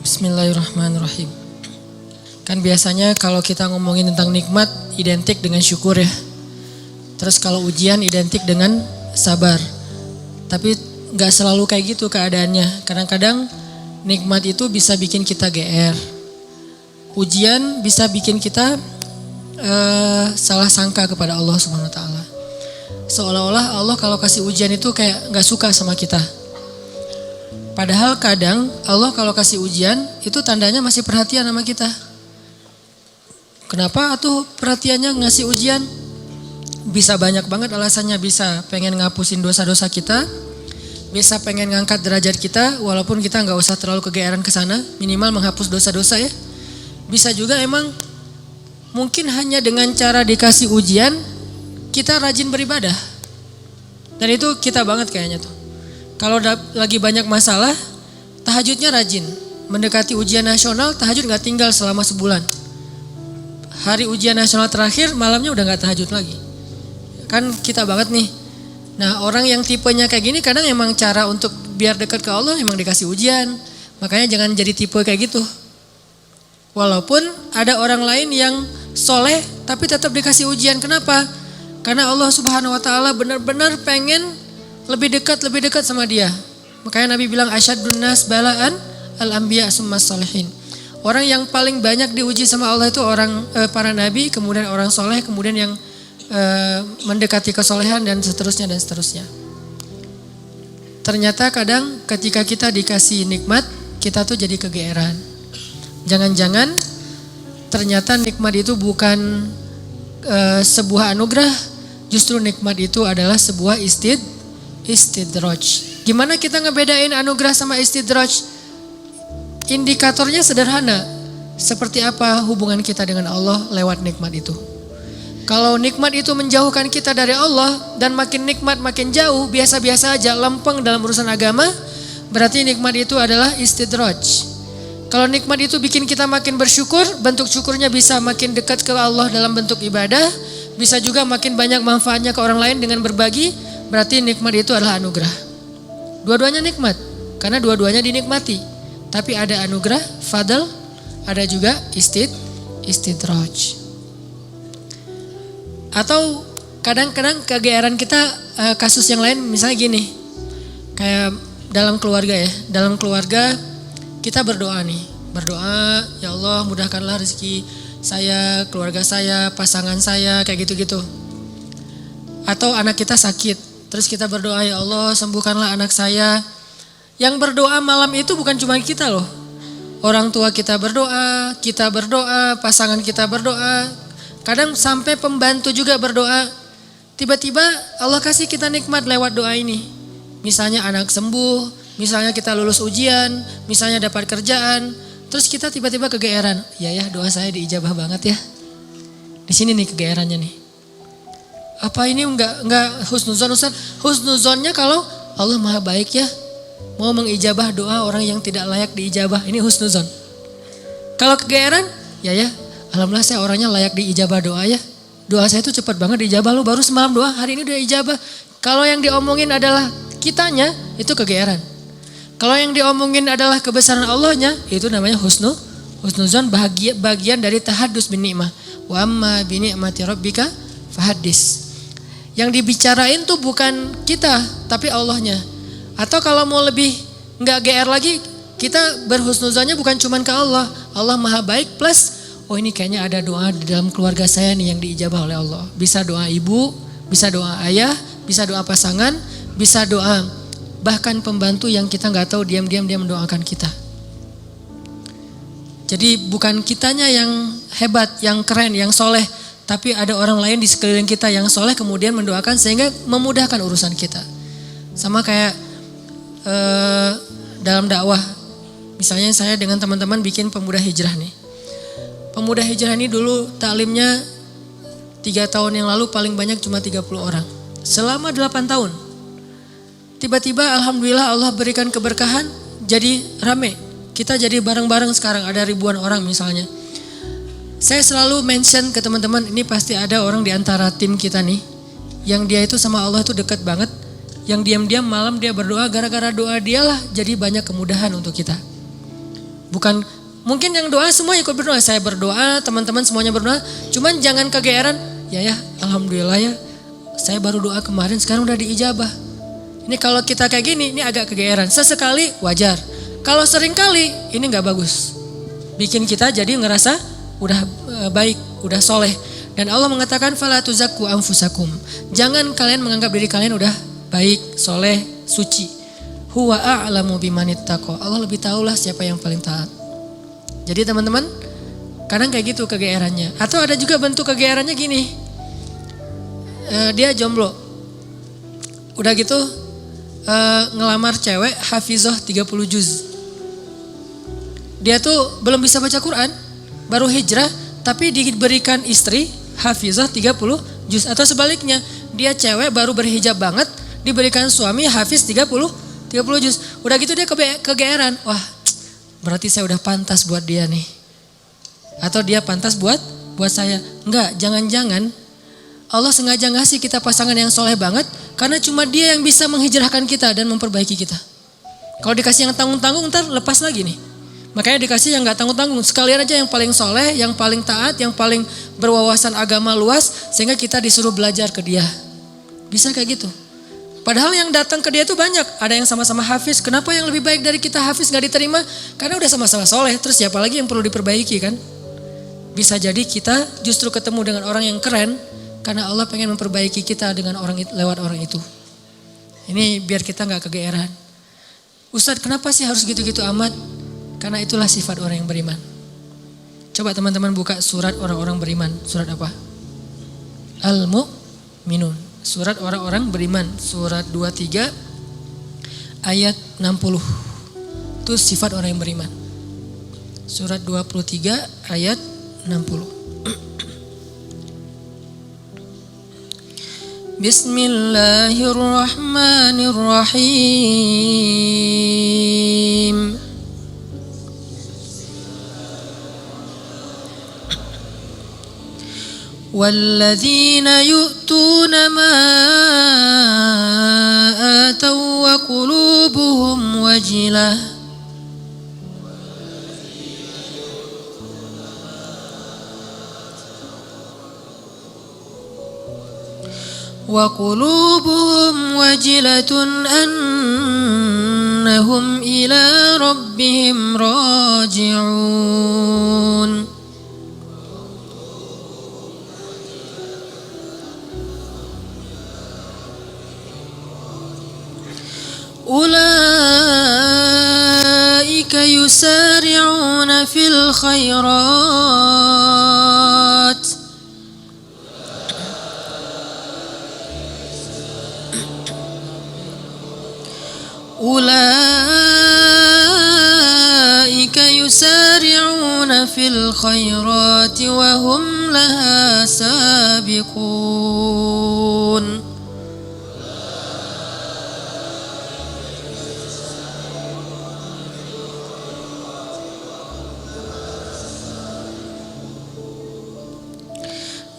Bismillahirrahmanirrahim. Kan biasanya kalau kita ngomongin tentang nikmat identik dengan syukur ya. Terus kalau ujian identik dengan sabar. Tapi gak selalu kayak gitu keadaannya. Kadang-kadang nikmat itu bisa bikin kita GR. Ujian bisa bikin kita salah sangka kepada Allah Subhanahu Wa Taala. Seolah-olah Allah kalau kasih ujian itu kayak gak suka sama kita. Padahal kadang Allah kalau kasih ujian itu tandanya masih perhatian sama kita. Kenapa atuh perhatiannya ngasih ujian? Bisa banyak banget alasannya, bisa pengen ngapusin dosa-dosa kita, bisa pengen ngangkat derajat kita walaupun kita nggak usah terlalu kegeeran ke sana, minimal menghapus dosa-dosa ya. Bisa juga emang mungkin hanya dengan cara dikasih ujian kita rajin beribadah. Dan itu kita banget kayaknya tuh. Kalau lagi banyak masalah, tahajudnya rajin. Mendekati ujian nasional, tahajud gak tinggal selama sebulan. Hari ujian nasional terakhir, malamnya udah gak tahajud lagi. Kan kita banget nih. Nah orang yang tipenya kayak gini kadang emang cara untuk biar dekat ke Allah emang dikasih ujian. Makanya jangan jadi tipe kayak gitu. Walaupun ada orang lain yang soleh tapi tetap dikasih ujian. Kenapa? Karena Allah Subhanahu Wa Taala benar-benar pengen lebih dekat sama dia. Makanya Nabi bilang asyadun nas balaan al-anbiya summas sholihin. Orang yang paling banyak diuji sama Allah itu orang para nabi, kemudian orang soleh, kemudian yang mendekati kesolehan dan seterusnya dan seterusnya. Ternyata kadang ketika kita dikasih nikmat, kita tuh jadi kegeeran. Jangan-jangan ternyata nikmat itu bukan sebuah anugerah, justru nikmat itu adalah sebuah istidraj. Gimana kita ngebedain anugerah sama istidraj? Indikatornya sederhana. Seperti apa hubungan kita dengan Allah lewat nikmat itu. Kalau nikmat itu menjauhkan kita dari Allah dan makin nikmat makin jauh, biasa-biasa aja, lempeng dalam urusan agama, berarti nikmat itu adalah istidraj. Kalau nikmat itu bikin kita makin bersyukur, bentuk syukurnya bisa makin dekat ke Allah dalam bentuk ibadah, bisa juga makin banyak manfaatnya ke orang lain dengan berbagi, berarti nikmat itu adalah anugerah. Dua-duanya nikmat, karena dua-duanya dinikmati. Tapi ada anugerah, fadl, ada juga istidraj. Atau kadang-kadang kegeeran kita kasus yang lain, misalnya gini, kayak dalam keluarga ya, dalam keluarga kita berdoa nih, berdoa ya Allah mudahkanlah rezeki saya, keluarga saya, pasangan saya, kayak gitu-gitu. Atau anak kita sakit, terus kita berdoa ya Allah sembuhkanlah anak saya. Yang berdoa malam itu bukan cuma kita loh. Orang tua kita berdoa, pasangan kita berdoa. Kadang sampai pembantu juga berdoa. Tiba-tiba Allah kasih kita nikmat lewat doa ini. Misalnya anak sembuh, misalnya kita lulus ujian, misalnya dapat kerjaan. Terus kita tiba-tiba kegeeran. Ya doa saya diijabah banget ya. Di sini nih kegeerannya nih. Apa ini enggak husnuzon Ustaz? Husnuzonnya kalau Allah maha baik ya. Mau mengijabah doa orang yang tidak layak diijabah. Ini husnuzon. Kalau kegeeran, ya alhamdulillah saya orangnya layak diijabah doa ya. Doa saya itu cepat banget diijabah, lo baru semalam doa, hari ini udah ijabah. Kalau yang diomongin adalah kitanya, itu kegeeran. Kalau yang diomongin adalah kebesaran Allahnya, itu namanya husnuzon, bagian dari tahadus bin ni'mah. Wa amma bi ni'mati rabbika fahaddis. Yang dibicarain tuh bukan kita, tapi Allahnya. Atau kalau mau lebih nggak GR lagi, kita berhusnuzonnya bukan cuma ke Allah. Allah maha baik plus, oh ini kayaknya ada doa di dalam keluarga saya nih yang diijabah oleh Allah. Bisa doa ibu, bisa doa ayah, bisa doa pasangan, bisa doa bahkan pembantu yang kita nggak tahu diam-diam dia mendoakan kita. Jadi bukan kitanya yang hebat, yang keren, yang soleh, tapi ada orang lain di sekeliling kita yang soleh kemudian mendoakan sehingga memudahkan urusan kita. Sama kayak dalam dakwah, misalnya saya dengan teman-teman bikin pemuda hijrah nih. Pemuda hijrah ini dulu taklimnya 3 tahun yang lalu paling banyak cuma 30 orang. Selama 8 tahun. Tiba-tiba alhamdulillah Allah berikan keberkahan jadi rame. Kita jadi bareng-bareng sekarang ada ribuan orang misalnya. Saya selalu mention ke teman-teman, ini pasti ada orang di antara tim kita nih yang dia itu sama Allah itu dekat banget. Yang diam-diam malam dia berdoa, gara-gara doa dialah jadi banyak kemudahan untuk kita. Bukan, mungkin yang doa semua ikut berdoa. Saya berdoa, teman-teman semuanya berdoa. Cuman jangan kegeeran, ya alhamdulillah ya. Saya baru doa kemarin, sekarang udah diijabah. Ini kalau kita kayak gini, ini agak kegeeran. Sesekali wajar. Kalau sering kali, ini gak bagus. Bikin kita jadi ngerasa udah baik, udah soleh. Dan Allah mengatakan, fala tuzakku anfusakum. Jangan kalian menganggap diri kalian udah baik, soleh, suci. Huwa a'lamu bimanittaqo. Allah lebih tahulah siapa yang paling taat. Jadi teman-teman, kadang kayak gitu kegeerannya. Atau ada juga bentuk kegeerannya gini. Dia jomblo. Udah gitu ngelamar cewek hafizah 30 juz. Dia tuh belum bisa baca Quran, baru hijrah, tapi diberikan istri hafizah 30 juz. Atau sebaliknya, dia cewek baru berhijab banget, diberikan suami hafiz 30 juz. Udah gitu dia kegeeran. Wah, berarti saya udah pantas buat dia nih. Atau dia pantas buat saya. Enggak, jangan-jangan Allah sengaja ngasih kita pasangan yang soleh banget karena cuma dia yang bisa menghijrahkan kita dan memperbaiki kita. Kalau dikasih yang tanggung-tanggung ntar lepas lagi nih. Makanya dikasih yang gak tanggung-tanggung. Sekalian aja yang paling soleh, yang paling taat, yang paling berwawasan agama luas sehingga kita disuruh belajar ke dia. Bisa kayak gitu. Padahal yang datang ke dia itu banyak. Ada yang sama-sama hafiz. Kenapa yang lebih baik dari kita hafiz gak diterima? Karena udah sama-sama soleh. Terus siapa lagi yang perlu diperbaiki kan? Bisa jadi kita justru ketemu dengan orang yang keren. Karena Allah pengen memperbaiki kita dengan lewat orang itu. Ini biar kita gak kegeeran. Ustadz, kenapa sih harus gitu-gitu amat? Karena itulah sifat orang yang beriman. Coba teman-teman buka surat orang-orang beriman. Surat apa? Al-Mu'minun. Surat orang-orang beriman, surat 23 ayat 60. Itu sifat orang yang beriman. Surat 23 ayat 60. Bismillahirrahmanirrahim. والذين يؤتون ما آتوا وقلوبهم وجلة أنهم إلى ربهم راجعون. أولئك يسارعون في الخيرات وهم لها سابقون.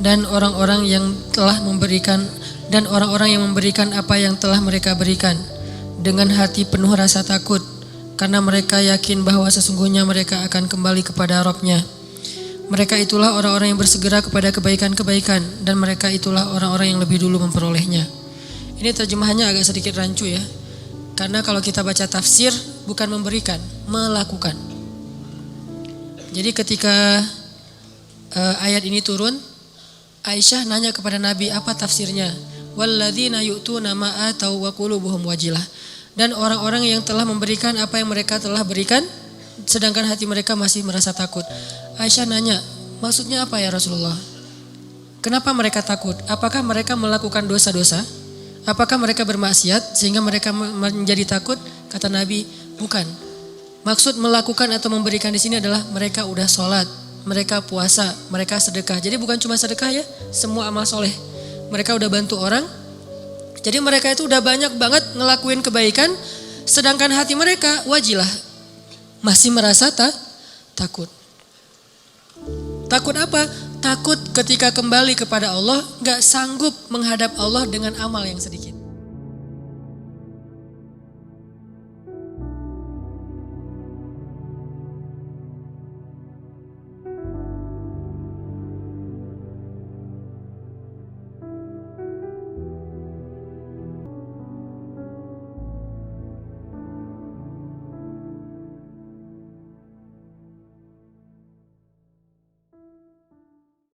Dan orang-orang yang memberikan apa yang telah mereka berikan dengan hati penuh rasa takut karena mereka yakin bahwa sesungguhnya mereka akan kembali kepada Rabb-nya. Mereka itulah orang-orang yang bersegera kepada kebaikan-kebaikan dan mereka itulah orang-orang yang lebih dulu memperolehnya. Ini terjemahannya agak sedikit rancu ya. Karena kalau kita baca tafsir bukan memberikan, melakukan. Jadi ketika ayat ini turun, Aisyah nanya kepada Nabi apa tafsirnya? Walladzina yu'tuna ma atau wa qulubuhum wajilah. Dan orang-orang yang telah memberikan apa yang mereka telah berikan sedangkan hati mereka masih merasa takut. Aisyah nanya, maksudnya apa ya Rasulullah? Kenapa mereka takut? Apakah mereka melakukan dosa-dosa? Apakah mereka bermaksiat sehingga mereka menjadi takut? Kata Nabi, bukan. Maksud melakukan atau memberikan di sini adalah mereka udah sholat, mereka puasa, mereka sedekah. Jadi bukan cuma sedekah ya, semua amal soleh. Mereka udah bantu orang. Jadi mereka itu udah banyak banget ngelakuin kebaikan. Sedangkan hati mereka wajilah, masih merasa takut. Takut apa? Takut ketika kembali kepada Allah gak sanggup menghadap Allah dengan amal yang sedikit.